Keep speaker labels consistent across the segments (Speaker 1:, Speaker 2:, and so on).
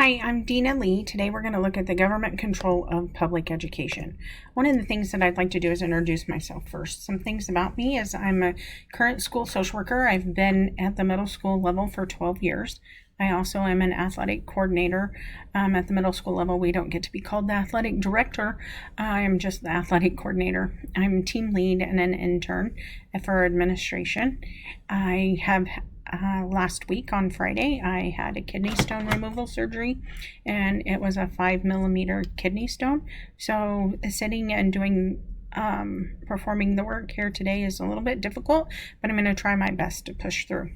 Speaker 1: Hi, I'm Dina Lee. Today we're going to look at the government control of public education. One of the things that I'd like to do is introduce myself first. Some things about me is I'm a current school social worker. I've been at the middle school level for 12 years. I also am an athletic coordinator at the middle school level. We don't get to be called the athletic director. I'm just the athletic coordinator. I'm team lead and an intern for administration. I have last week on Friday, I had a kidney stone removal surgery, and it was a 5 millimeter kidney stone. So sitting and doing performing the work here today is a little bit difficult, but I'm going to try my best to push through.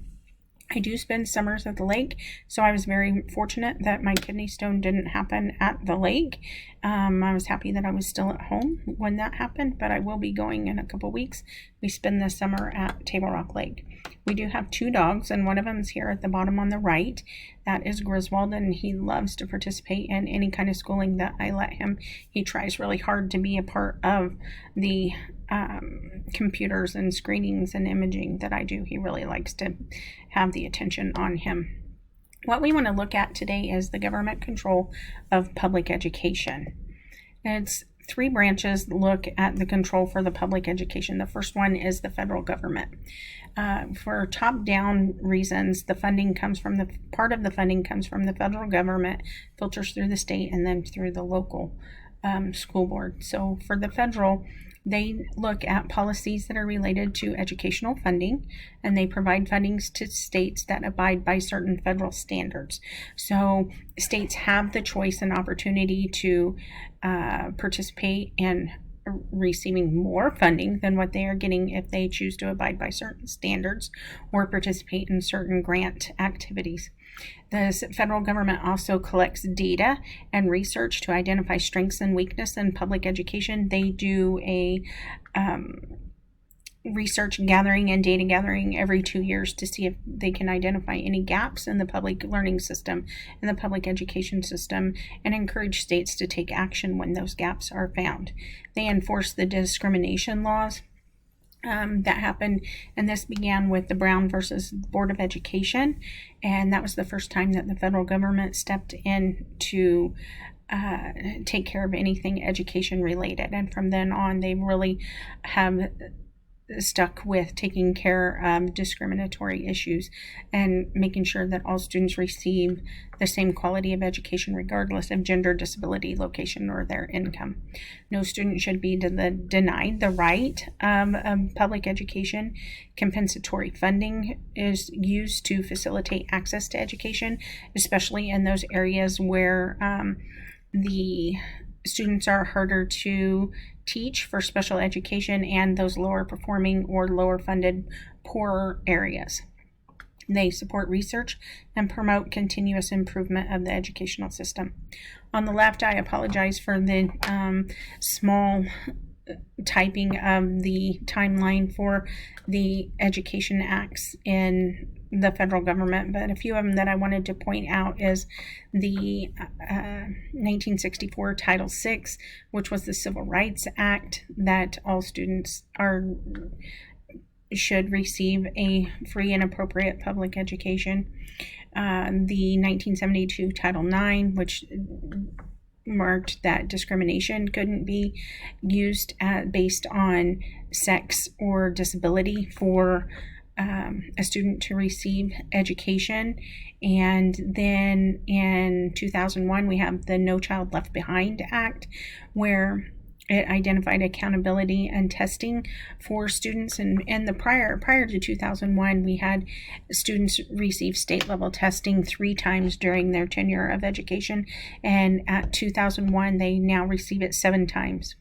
Speaker 1: I do spend summers at the lake, so I was very fortunate that my kidney stone didn't happen at the lake. I was happy that I was still at home when that happened, but I will be going in a couple weeks. We spend the summer at Table Rock Lake. We do have 2 dogs, and one of them is here at the bottom on the right. That is Griswold, and he loves to participate in any kind of schooling that I let him. He tries really hard to be a part of the computers and screenings and imaging that I do. He really likes to have the attention on him. What we want to look at today is the government control of public education. It's 3 branches look at the control for the public education. The first one is the federal government. For top-down reasons, the funding comes from part of the funding comes from the federal government, filters through the state, and then through the local school board. So for the federal, they look at policies that are related to educational funding, and they provide fundings to states that abide by certain federal standards. So states have the choice and opportunity to participate in receiving more funding than what they are getting if they choose to abide by certain standards or participate in certain grant activities. The federal government also collects data and research to identify strengths and weaknesses in public education. They do a research gathering and data gathering every 2 years to see if they can identify any gaps in the public learning system and the public education system, and encourage states to take action when those gaps are found. They enforce the discrimination laws that happened, and this began with the Brown versus Board of Education, and that was the first time that the federal government stepped in to take care of anything education related. And from then on, they really have stuck with taking care of discriminatory issues and making sure that all students receive the same quality of education regardless of gender, disability, location, or their income. No student should be denied the right of public education. Compensatory funding is used to facilitate access to education, especially in those areas where the students are harder to teach for special education and those lower performing or lower funded poorer areas. They support research and promote continuous improvement of the educational system. On the left, I apologize for the small typing of the timeline for the education acts in the federal government, but a few of them that I wanted to point out is the 1964 Title VI, which was the Civil Rights Act, that all students should receive a free and appropriate public education. The 1972 Title IX, which marked that discrimination couldn't be used based on sex or disability for a student to receive education. And then in 2001, we have the No Child Left Behind Act, where it identified accountability and testing for students. And the prior to 2001, we had students receive state level testing 3 times during their tenure of education. And at 2001, they now receive it 7 times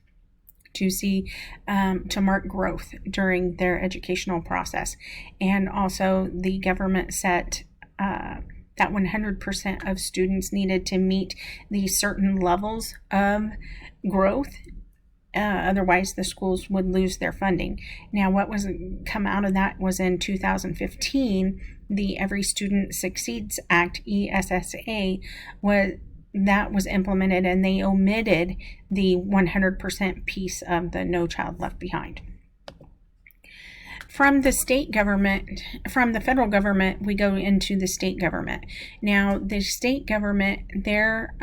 Speaker 1: to mark growth during their educational process. And also the government set that 100% of students needed to meet these certain levels of growth. Otherwise, the schools would lose their funding. Now, what was come out of that was in 2015, the Every Student Succeeds Act, ESSA, was implemented, and they omitted the 100% piece of the No Child Left Behind. From the state government, from the federal government, we go into the state government. Now, the state government, their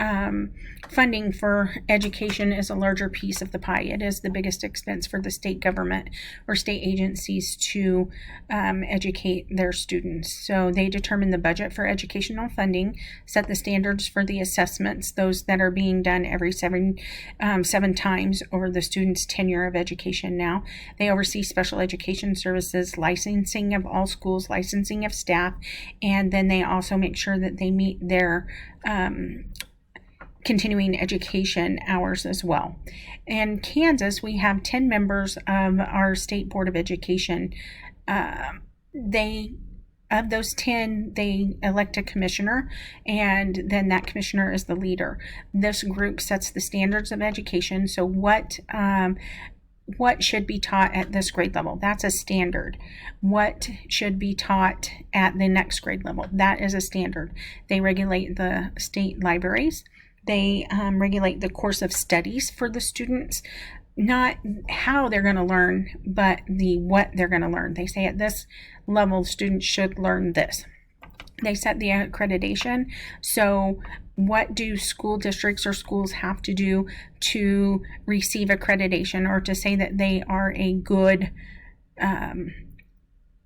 Speaker 1: funding for education is a larger piece of the pie. It is the biggest expense for the state government or state agencies to educate their students. So they determine the budget for educational funding, set the standards for the assessments, those that are being done every seven times over the student's tenure of education now. They oversee special education services, licensing of all schools, licensing of staff, and then they also make sure that they meet their continuing education hours as well. In Kansas, we have 10 members of our State Board of Education. Of those 10, they elect a commissioner, and then that commissioner is the leader. This group sets the standards of education. So what should be taught at this grade level? That's a standard. What should be taught at the next grade level? That is a standard. They regulate the state libraries. They regulate the course of studies for the students, not how they're going to learn, but what they're going to learn. They say at this level, students should learn this. They set the accreditation. So what do school districts or schools have to do to receive accreditation or to say that they are a good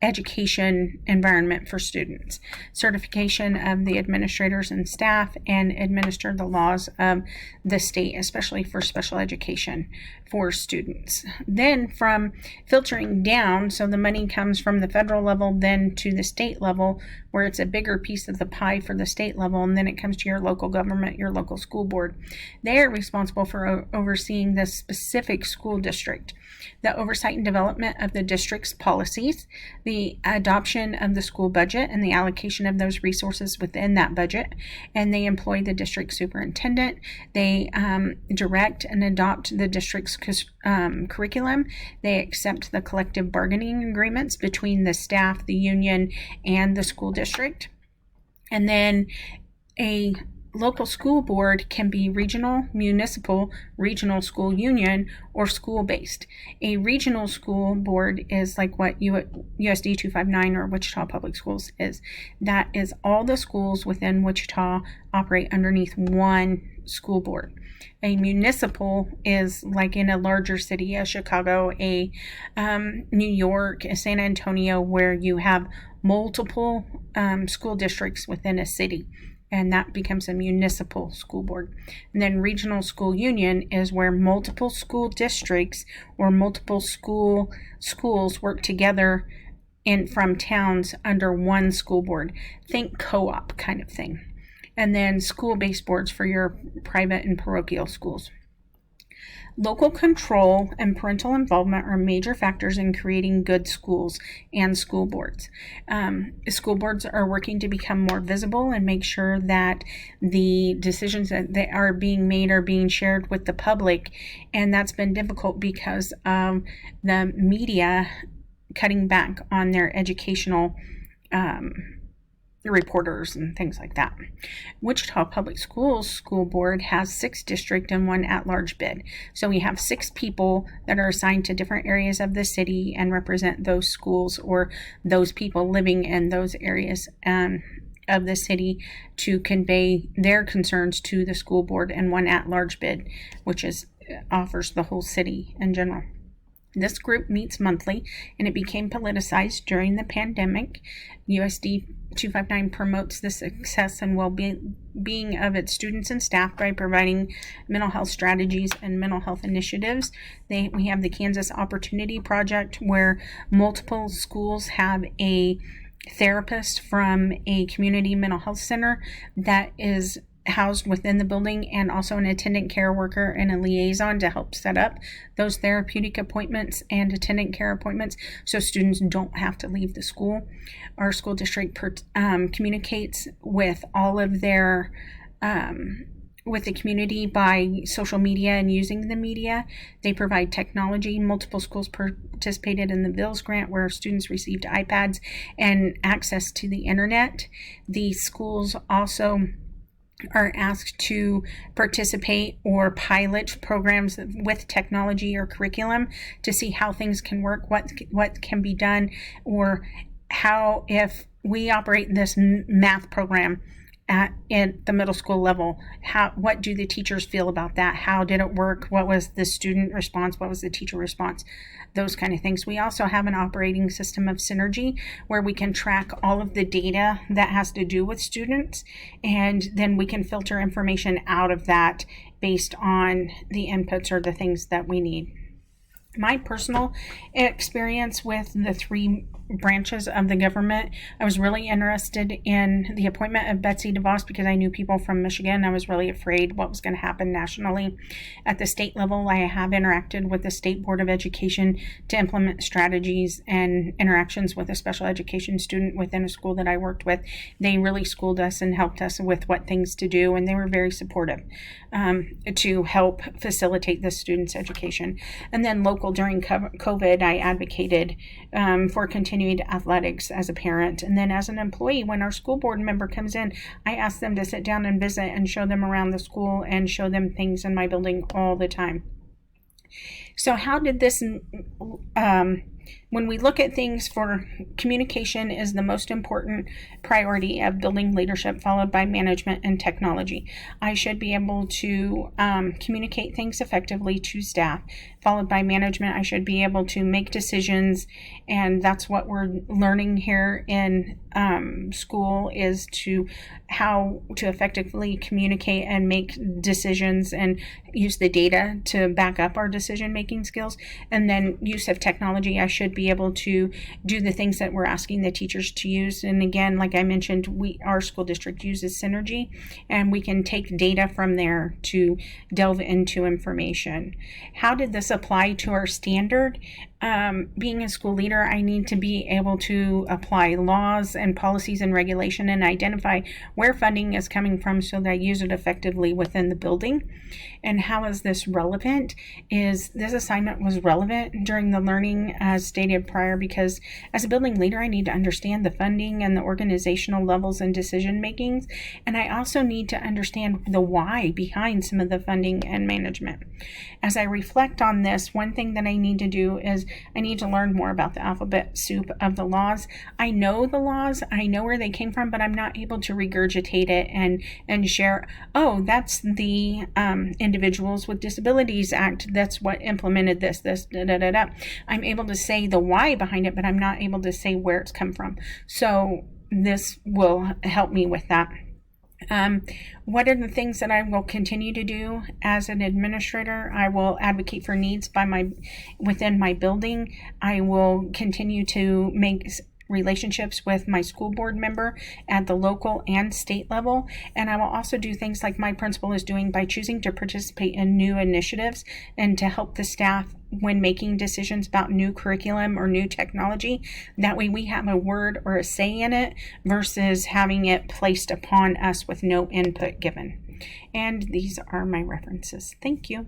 Speaker 1: education environment for students? Certification of the administrators and staff, and administer the laws of the state, especially for special education for students. Then from filtering down, so the money comes from the federal level then to the state level, where it's a bigger piece of the pie for the state level, and then it comes to your local government, your local school board. They are responsible for overseeing the specific school district, the oversight and development of the district's policies, the adoption of the school budget and the allocation of those resources within that budget, and they employ the district superintendent. They direct and adopt the district's curriculum. They accept the collective bargaining agreements between the staff, the union, and the school district. And then a local school board can be regional, municipal, regional school union, or school-based. A regional school board is like what USD 259 or Wichita Public Schools is. That is all the schools within Wichita operate underneath one school board. A municipal is like in a larger city, a Chicago, a New York, a San Antonio, where you have multiple school districts within a city, and that becomes a municipal school board. And then regional school union is where multiple school districts or multiple schools work together from towns under one school board. Think co-op kind of thing. And then school-based boards for your private and parochial schools. Local control and parental involvement are major factors in creating good schools and school boards. School boards are working to become more visible and make sure that the decisions that they are being made are being shared with the public, and that's been difficult because of the media cutting back on their educational reporters and things like that. Wichita Public Schools School Board has 6 district and 1 at-large bid. So we have 6 people that are assigned to different areas of the city and represent those schools or those people living in those areas of the city to convey their concerns to the school board, and 1 at-large bid, which offers the whole city in general. This group meets monthly, and it became politicized during the pandemic. USD 259 promotes the success and well-being of its students and staff by providing mental health strategies and mental health initiatives. We have the Kansas Opportunity Project, where multiple schools have a therapist from a community mental health center that is housed within the building, and also an attendant care worker and a liaison to help set up those therapeutic appointments and attendant care appointments so students don't have to leave the school. Our school district communicates with all of their with the community by social media and using the media. They provide technology. Multiple schools participated in the VILS grant, where students received iPads and access to the internet. The schools also are asked to participate or pilot programs with technology or curriculum to see how things can work, what can be done, or how, if we operate this math program at the middle school level, what do the teachers feel about that? How did it work? What was the student response? What was the teacher response? Those kind of things. We also have an operating system of Synergy where we can track all of the data that has to do with students, and then we can filter information out of that based on the inputs or the things that we need. My personal experience with the three branches of the government, I was really interested in the appointment of Betsy DeVos because I knew people from Michigan. I was really afraid what was going to happen nationally. At the state level, I have interacted with the State Board of Education to implement strategies and interactions with a special education student within a school that I worked with. They really schooled us and helped us with what things to do, and they were very supportive to help facilitate the student's education. And then local, during COVID, I advocated for continued athletics as a parent. And then as an employee, when our school board member comes in, I ask them to sit down and visit and show them around the school and show them things in my building all the time. So how did this, when we look at things, for communication is the most important priority of building leadership, followed by management and technology. I should be able to communicate things effectively to staff, followed by management. I should be able to make decisions, and that's what we're learning here in school, is how to effectively communicate and make decisions and use the data to back up our decision-making skills. And then use of technology, I should be able to do the things that we're asking the teachers to use. And again, like I mentioned, our school district uses Synergy, and we can take data from there to delve into information. How did this apply to our standard? Being a school leader, I need to be able to apply laws and policies and regulation and identify where funding is coming from so that I use it effectively within the building. And how is this relevant? Is this assignment was relevant during the learning, as stated prior, because as a building leader, I need to understand the funding and the organizational levels and decision makings. And I also need to understand the why behind some of the funding and management. As I reflect on this, one thing that I need to do is I need to learn more about the alphabet soup of the laws. I know the laws, I know where they came from, but I'm not able to regurgitate it and share, oh, that's the Individuals with Disabilities Act, that's what implemented this, da-da-da-da. I'm able to say the why behind it, but I'm not able to say where it's come from. So this will help me with that. What are the things that I will continue to do as an administrator? I will advocate for needs within my building. I will continue to make relationships with my school board member at the local and state level. And I will also do things like my principal is doing by choosing to participate in new initiatives and to help the staff when making decisions about new curriculum or new technology. That way we have a word or a say in it versus having it placed upon us with no input given. And these are my references. Thank you.